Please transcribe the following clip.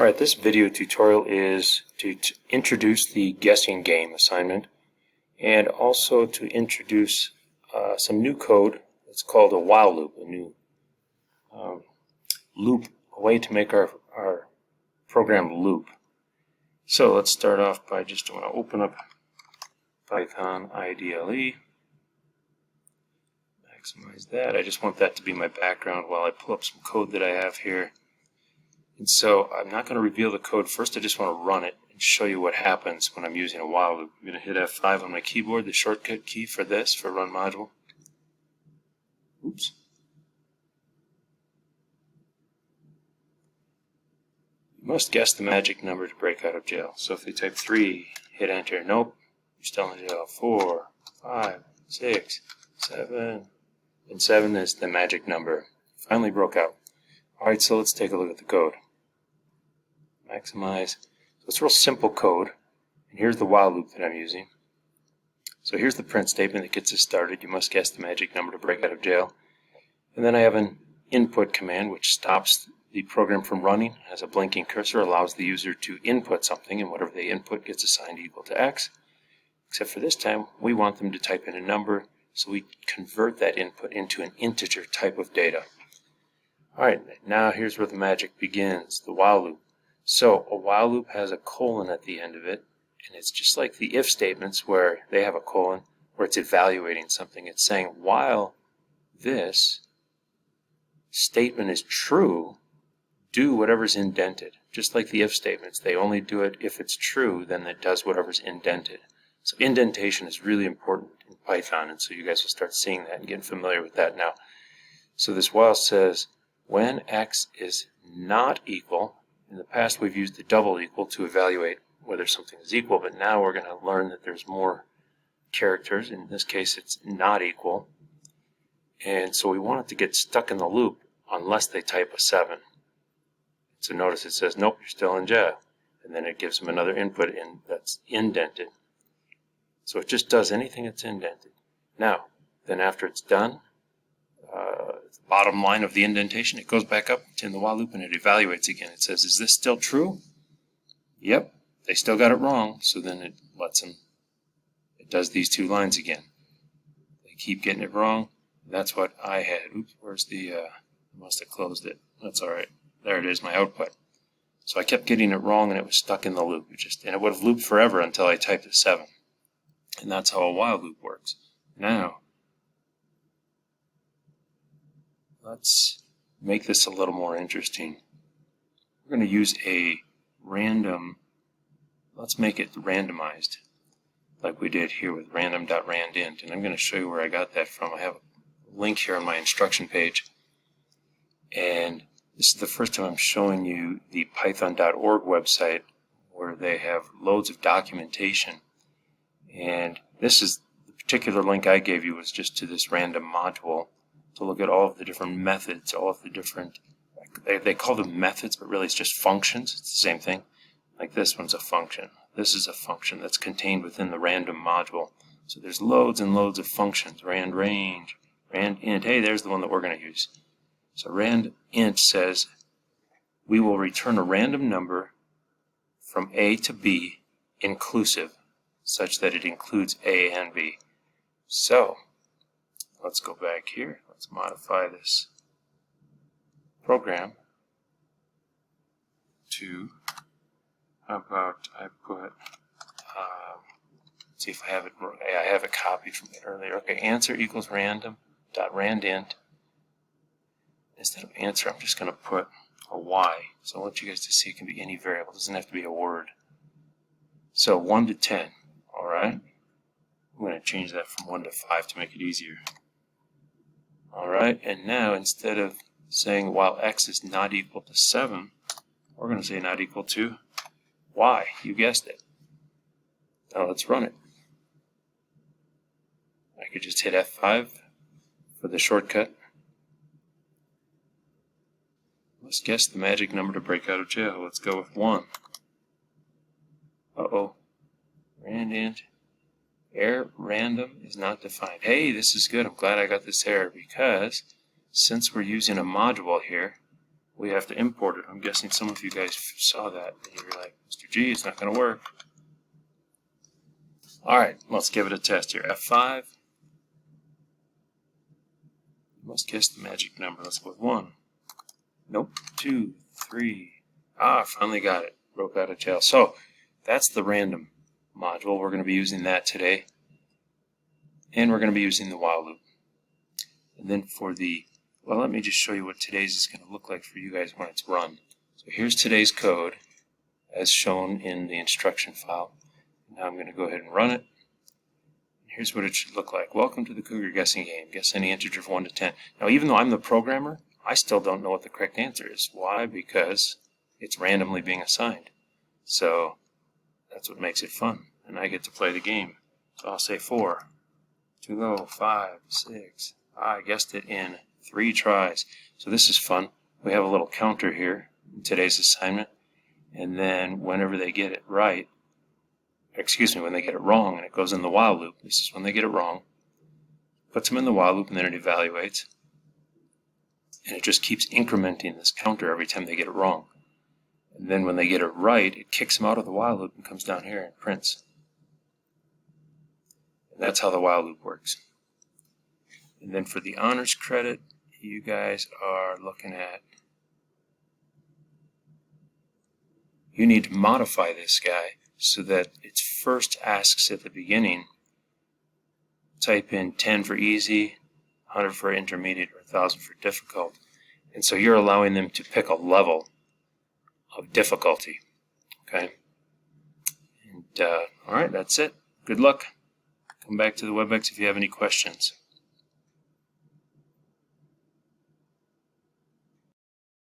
Alright, this video tutorial is to introduce the guessing game assignment and also to introduce some new code. It's called a while loop, a new loop, a way to make our program loop. So let's start off by just want to open up Python IDLE, maximize that. I just want that to be my background while I pull up some code that I have here. And so I'm not going to reveal the code first. I just want to run it and show you what happens when I'm using a while loop. I'm going to hit F5 on my keyboard, the shortcut key for this, for run module. Oops. You must guess the magic number to break out of jail. So if they type 3, hit enter. Nope, you're still in jail. 4, 5, 6, 7, and 7 is the magic number. Finally broke out. Alright, so let's take a look at the code. Maximize. So it's real simple code, and here's the while loop that I'm using. So here's the print statement that gets us started. You must guess the magic number to break out of jail. And then I have an input command which stops the program from running, has a blinking cursor, allows the user to input something, and whatever they input gets assigned equal to X. Except for this time, we want them to type in a number, so we convert that input into an integer type of data. Alright, now here's where the magic begins, the while loop. So a while loop has a colon at the end of it, and it's just like the if statements where they have a colon, where it's evaluating something. It's saying while this statement is true, do whatever's indented. Just like the if statements, they only do it if it's true, then it does whatever's indented. So indentation is really important in Python, and so you guys will start seeing that and getting familiar with that now. So this while says, when x is not equal, in the past we've used the double equal to evaluate whether something is equal, but now we're going to learn that there's more characters. In this case it's not equal, and so we want it to get stuck in the loop unless they type a 7. So notice it says, nope, you're still in jail, and then it gives them another input in that's indented. So it just does anything that's indented. Now, then after it's done, bottom line of the indentation, it goes back up in the while loop and it evaluates again. It says, is this still true? Yep, they still got it wrong, so then it lets them, it does these two lines again. They keep getting it wrong. That's what I had. Oops, where's the, I must have closed it. That's alright. There it is, my output. So I kept getting it wrong and it was stuck in the loop. And it would have looped forever until I typed a 7. And that's how a while loop works. Now, let's make this a little more interesting. We're going to use a random, let's make it randomized, like we did here with random.randint. And I'm going to show you where I got that from. I have a link here on my instruction page. And this is the first time I'm showing you the python.org website, where they have loads of documentation. And this is the particular link I gave you was just to this random module to look at all of the different methods, all of the different, they call them methods, but really it's just functions. It's the same thing. Like this one's a function. This is a function that's contained within the random module. So there's loads and loads of functions. Rand range, rand int. Hey, there's the one that we're going to use. So rand int says we will return a random number from A to B inclusive, such that it includes A and B. So let's go back here. Let's modify this program to, how about I put, see if I have it, I have it copied from earlier. Okay, answer equals random.randint. Instead of answer, I'm just going to put a y. So I want you guys to see it can be any variable. It doesn't have to be a word. So 1 to 10. Alright. I'm going to change that from 1 to 5 to make it easier. Alright, and now instead of saying while x is not equal to 7, we're going to say not equal to y. You guessed it. Now let's run it. I could just hit F5 for the shortcut. Let's guess the magic number to break out of jail. Let's go with 1. Uh-oh. Randint. Error random is not defined. Hey, this is good. I'm glad I got this error because since we're using a module here, we have to import it. I'm guessing some of you guys saw that and you're like, Mr. G, it's not going to work. Alright, let's give it a test here. F5. You must guess the magic number. Let's go with 1. Nope. 2, 3. Finally got it. Broke out of jail. So, that's the random module. We're going to be using that today. And we're going to be using the while loop. And then for the, well, let me just show you what today's is going to look like for you guys when it's run. So here's today's code as shown in the instruction file. Now I'm going to go ahead and run it. Here's what it should look like. Welcome to the Cougar guessing game. Guess any integer of 1 to 10. Now, even though I'm the programmer, I still don't know what the correct answer is. Why? Because it's randomly being assigned. So that's what makes it fun. And I get to play the game. So I'll say 4, 2 go, 5, 6. I guessed it in 3 tries. So this is fun. We have a little counter here in today's assignment. And then whenever they get it right, when they get it wrong and it goes in the while loop, this is when they get it wrong, puts them in the while loop and then it evaluates. And it just keeps incrementing this counter every time they get it wrong. And then when they get it right, it kicks them out of the while loop and comes down here and prints. And that's how the while loop works. And then for the honors credit, you guys are looking at, you need to modify this guy so that it first asks at the beginning, type in 10 for easy, 100 for intermediate, or 1,000 for difficult. And so you're allowing them to pick a level of difficulty. Okay? And, all right, that's it. Good luck. Come back to the WebEx if you have any questions.